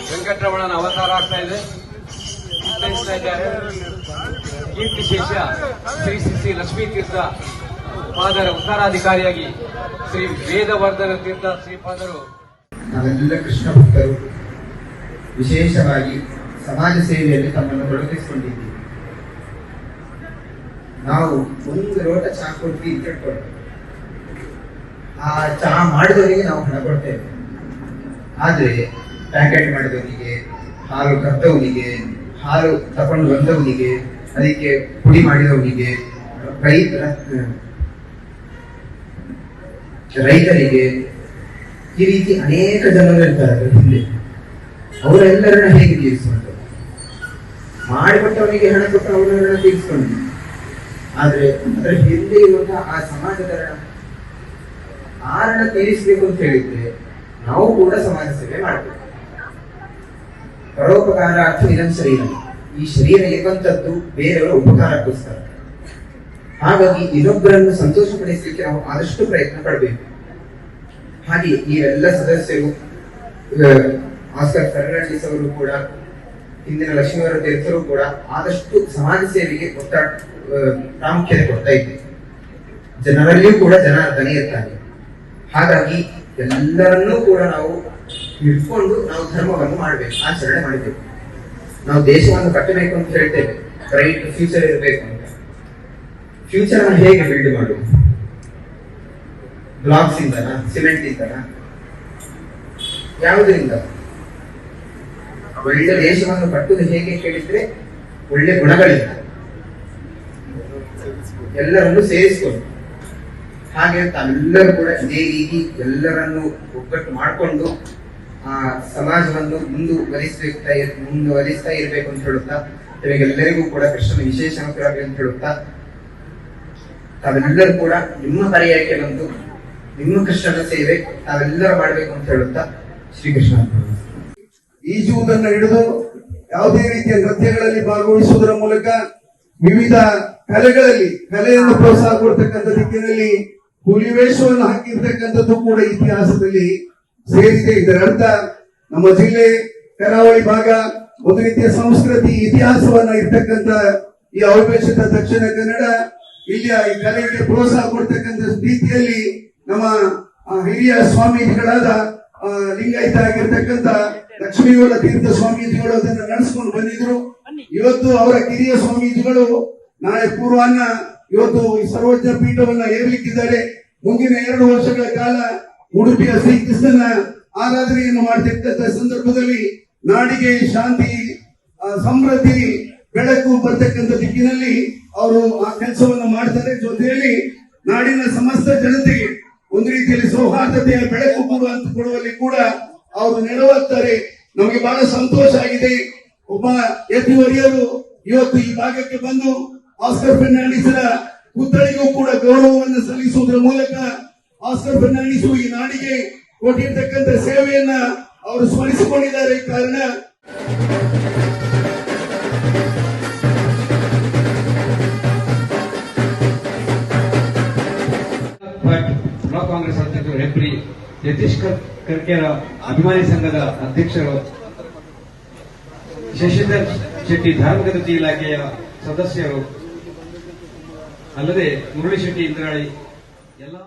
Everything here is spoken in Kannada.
ವೆಂಕಟರಮಣನ ಅವತಾರ ಆಗ್ತಾ ಇದೆ. ಕೀರ್ತಿಶೇಷ ಶ್ರೀ ಶ್ರೀ ಲಕ್ಷ್ಮೀ ತೀರ್ಥ ಪಾದರ ಉತ್ತರಾಧಿಕಾರಿಯಾಗಿ ಶ್ರೀ ವೇದವರ್ಧನ ತೀರ್ಥ ಶ್ರೀಪಾದರು. ನಾವೆಲ್ಲ ಕೃಷ್ಣ ಭಕ್ತರು ವಿಶೇಷವಾಗಿ ಸಮಾಜ ಸೇವೆಯಲ್ಲಿ ತಮ್ಮನ್ನು ತೊಡಗಿಸಿಕೊಂಡಿದ್ದೀವಿ. ನಾವು ಒಂದು ಲೋಟ ಚಹಾ ಕೊಟ್ಟು ಇಟ್ಕೊಳ್ತೇವೆ. ಆ ಚಹಾ ಮಾಡಿದವರಿಗೆ ನಾವು ಹಣ ಕೊಡ್ತೇವೆ. ಆದರೆ ಪ್ಯಾಕೆಟ್ ಮಾಡಿದವನಿಗೆ, ಹಾಲು ಕರ್ತವನಿಗೆ, ಹಾಲು ತಕೊಂಡು ಬಂದವನಿಗೆ, ಅದಕ್ಕೆ ಪುಡಿ ಮಾಡಿದವನಿಗೆ, ರೈತರಿಗೆ, ಈ ರೀತಿ ಅನೇಕ ಜನರು ಇರ್ತಾರೆ ಹಿಂದೆ. ಅವರೆಲ್ಲರನ್ನ ಹೇಗೆ ತೀರಿಸುವಂತ? ಮಾಡಿಕೊಟ್ಟವನಿಗೆ ಹಣ ಕೊಟ್ಟು ಅವರನ್ನ ತೀರಿಸ್ಕೊಂಡು, ಆದ್ರೆ ಅದರ ಹಿಂದೆ ಇರುವಂತಹ ಆ ಸಮಾಜದ ಆರಣ ತೀರಿಸಬೇಕು ಅಂತ ಹೇಳಿದ್ರೆ ನಾವು ಕೂಡ ಸಮಾಜ ಸೇವೆ ಮಾಡಬೇಕು. ಪರೋಪಕಾರಾರ್ಥ ಇದಂ ಶರೀರ. ಈ ಶರೀರ ಇರುವಂತದ್ದು ಬೇರೆಯವರ ಉಪಕಾರಕ್ಕೋಸ್ಕರ. ಹಾಗಾಗಿ ಇನ್ನೊಬ್ಬರನ್ನು ಸಂತೋಷಪಡಿಸಲಿಕ್ಕೆ ನಾವು ಆದಷ್ಟು ಪ್ರಯತ್ನ ಪಡಬೇಕು. ಹಾಗೆ ಈ ಎಲ್ಲ ಸದಸ್ಯರು, ಆಸ್ಕರ್ ಫರ್ನಾಂಡಿಸ್ ಅವರು ಕೂಡ, ಹಿಂದಿನ ಲಕ್ಷ್ಮೀವರ ತೀರ್ಥರು ಕೂಡ ಆದಷ್ಟು ಸಮಾಜ ಸೇವೆಗೆ ಪ್ರಾಮುಖ್ಯತೆ ಕೊಡ್ತಾ ಇದ್ದೇವೆ. ಜನರಲ್ಲಿಯೂ ಕೂಡ ಜನ ದನಿ ಇರ್ತಾರೆ. ಹಾಗಾಗಿ ಎಲ್ಲರನ್ನೂ ಕೂಡ ನಾವು ಹಿಡ್ಕೊಂಡು ನಾವು ಧರ್ಮವನ್ನು ಮಾಡಬೇಕು, ಆಚರಣೆ ಮಾಡಬೇಕು. ನಾವು ದೇಶವನ್ನು ಕಟ್ಟಬೇಕು ಅಂತ ಹೇಳ್ತೇವೆ, ಬ್ರೈಟ್ ಫ್ಯೂಚರ್ ಇರಬೇಕು ಅಂತ. ಫ್ಯೂಚರ್ ಅನ್ನು ಹೇಗೆ ಬಿಲ್ಡ್ ಮಾಡುವುದು? ಬ್ಲಾಕ್ಸ್ ಇಂದನ, ಸಿಮೆಂಟ್ ಇಂದನ, ಯಾವುದರಿಂದ? ಒಳ್ಳೆ ದೇಶವನ್ನು ಕಟ್ಟುವುದು ಹೇಗೆ ಕೇಳಿದ್ರೆ ಒಳ್ಳೆ ಗುಣಗಳಿಂದ, ಎಲ್ಲರನ್ನು ಸೇರಿಸಿಕೊಂಡು. ಹಾಗೆ ತಾವೆಲ್ಲರೂ ಕೂಡ ಇದೇ ರೀತಿ ಎಲ್ಲರನ್ನು ಒಗ್ಗಟ್ಟು ಮಾಡಿಕೊಂಡು ಆ ಸಮಾಜವನ್ನು ಮುಂದುವರಿಸ್ತಾ ಇರಬೇಕು ಅಂತ ಹೇಳುತ್ತಾ, ನಿಮಗೆಲ್ಲರಿಗೂ ಕೂಡ ಕೃಷ್ಣನ ವಿಶೇಷ ಅನುಗ್ರಹಗಳು ಅಂತ ಹೇಳುತ್ತಾ, ತಾವೆಲ್ಲರೂ ಕೂಡ ನಿಮ್ಮ ಪರ್ಯಾಯಕ್ಕೆ ಬಂದು ನಿಮ್ಮ ಕೃಷ್ಣನ ಸೇವೆ ತಾವೆಲ್ಲರೂ ಮಾಡಬೇಕು ಅಂತ ಹೇಳುತ್ತಾ ಶ್ರೀಕೃಷ್ಣ. ಈಜುವುದನ್ನು ಹಿಡಿದು ಯಾವುದೇ ರೀತಿಯ ನೃತ್ಯಗಳಲ್ಲಿ ಭಾಗವಹಿಸುವುದರ ಮೂಲಕ ವಿವಿಧ ಕಲೆಯನ್ನು ಪ್ರೋತ್ಸಾಹ ಕೊಡ್ತಕ್ಕಂಥ ದಿಕ್ಕಿನಲ್ಲಿ ಹುಲಿವೇಷವನ್ನು ಹಾಕಿರ್ತಕ್ಕಂಥದ್ದು ಕೂಡ ಇತಿಹಾಸದಲ್ಲಿ ಸೇರಿದೆ. ಇದರ ಅರ್ಥ ನಮ್ಮ ಜಿಲ್ಲೆ ಕರಾವಳಿ ಭಾಗ ಒಂದು ರೀತಿಯ ಸಂಸ್ಕೃತಿ ಇತಿಹಾಸವನ್ನ ಇರ್ತಕ್ಕಂಥ ಈ ಅವಿಭಜಿತ ದಕ್ಷಿಣ ಕನ್ನಡ ಇಲ್ಲಿಯ ಈ ಕಲೆಗೆ ಪ್ರೋತ್ಸಾಹ ಕೊಡ್ತಕ್ಕಂಥ ರೀತಿಯಲ್ಲಿ ನಮ್ಮ ಹಿರಿಯ ಸ್ವಾಮೀಜಿಗಳಾದ ಲಿಂಗಾಯತ ಆಗಿರ್ತಕ್ಕಂಥ ಲಕ್ಷ್ಮೀವರ ತೀರ್ಥ ಸ್ವಾಮೀಜಿಗಳು ಅದನ್ನು ನಡೆಸಿಕೊಂಡು ಬಂದಿದ್ರು. ಇವತ್ತು ಅವರ ಕಿರಿಯ ಸ್ವಾಮೀಜಿಗಳು ನಾಳೆ ಪೂರ್ವಾಹ್ನ ಇವತ್ತು ಈ ಸರ್ವಜ್ಞ ಪೀಠವನ್ನ ಏರ್ಲಿಕ್ಕಿದ್ದಾರೆ. ಮುಂದಿನ 2 ವರ್ಷಗಳ ಕಾಲ ಉಡುಪಿಯ ಶ್ರೀಕೃಷ್ಣನ ಆರಾಧನೆಯನ್ನು ಮಾಡತಕ್ಕಂಥ ಸಂದರ್ಭದಲ್ಲಿ ನಾಡಿಗೆ ಶಾಂತಿ, ಸಮೃದ್ಧಿ, ಬೆಳಕು ಬರ್ತಕ್ಕಂಥ ದಿಕ್ಕಿನಲ್ಲಿ ಅವರು ಆ ಕೆಲಸವನ್ನು ಮಾಡ್ತಾರೆ. ಜೊತೆಯಲ್ಲಿ ನಾಡಿನ ಸಮಸ್ತ ಜನತೆಗೆ ಒಂದು ರೀತಿಯಲ್ಲಿ ಸೌಹಾರ್ದತೆಯ ಬೆಳಕು ಕೊಡುವಲ್ಲಿ ಕೂಡ ಅವರು ನೆರವಾಗ್ತಾರೆ. ನಮಗೆ ಬಹಳ ಸಂತೋಷ ಆಗಿದೆ. ಒಬ್ಬ ಯತಿವರಿಯರು ಇವತ್ತು ಈ ಭಾಗಕ್ಕೆ ಬಂದು ಆಸ್ಕರ್ ಫರ್ನಾಂಡಿಸರ ಪುತ್ಥಳಿಗೂ ಕೂಡ ಗೌರವವನ್ನು ಸಲ್ಲಿಸುವುದರ ಮೂಲಕ ಆಸ್ಕರ್ ಫರ್ನಾಂಡಿಸ್ ಈ ನಾಡಿಗೆ ಕೊಟ್ಟಿರ್ತಕ್ಕಂಥ ಸೇವೆಯನ್ನ ಅವರು ಸ್ಮರಿಸಿಕೊಂಡಿದ್ದಾರೆ. ಕಾರಣ ಬ್ಲಾಕ್ ಕಾಂಗ್ರೆಸ್ ಅಧ್ಯಕ್ಷರು ಹೆಬ್ರಿ ಯತೀಶ್ ಕರ್ಕೇರ ಅಭಿಮಾನಿ ಸಂಘದ ಅಧ್ಯಕ್ಷರು, ಶಶಿಧರ್ ಶೆಟ್ಟಿ ಧಾರ್ಮಿಕ ದತ್ತಿ ಇಲಾಖೆಯ ಸದಸ್ಯರು, ಅಲ್ಲದೆ ಮುರಳಿ ಶೆಟ್ಟಿ ಇಂದ್ರಾಳಿ ಎಲ್ಲ